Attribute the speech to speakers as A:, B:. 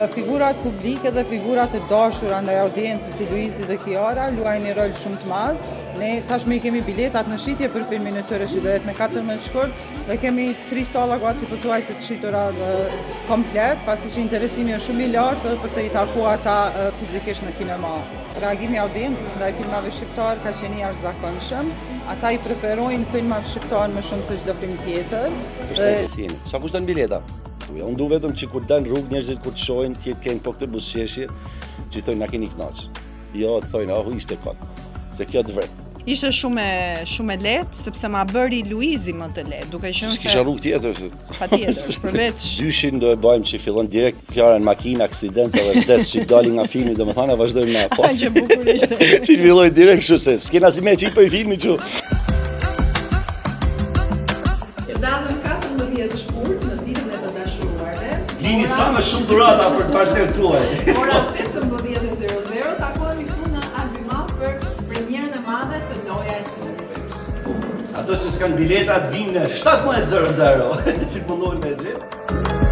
A: Figurat publike dhe figurat e dashura ndaj audiencës si Luizi dhe Kiara luajnë një rol shumë të madh. Ne tashmë i kemi biletat në shitje për filmin e tyre që do jetë me 14 shkurt dhe kemi 3 salla gati pothuajse të shitura komplet, pasi që interesimi është shumë i lartë për të i takuar ata fizikisht në kinema. Reagimi i audiencës ndaj filmave shqiptar ka qenë i jashtëzakonshëm. Ata i preferojnë filmat shqiptar më shumë se çdo film tjetër.
B: Sa kushton bileta? Unë du vetëm që kur dan rrugë njerëzit kur të shohin të kenë po këtë buzëqeshje, që thonë na keni kënaq. Jo, të thonë, ishte kot. Se kjo të vret.
C: Ishte shumë e lehtë sepse ma bëri Luizi më të lehtë, duke qenë se
B: kisha rrugë tjetër.
C: Patjetër, përveç
B: Dyshin do e bëjmë që fillon direkt Kiara në makinë, aksident edhe vdes që dali nga filmi, domethënë vazhdojmë me apo.
C: Që bukur ishte.
B: Që filloi direkt kështu se s'kena si me çik për filmin kështu.
C: Datën 14 shkurt në ditën e të dashuruarve.
B: Lini sa më shumë dhurata për partnerët tuaj.
C: Ora 18:00 takohemi këtu në Albimat për premierën e madhe të Loja e Shqipërisë.
B: Ato që s'kan biletat vinë në 17:00 që mundohen me gjetë.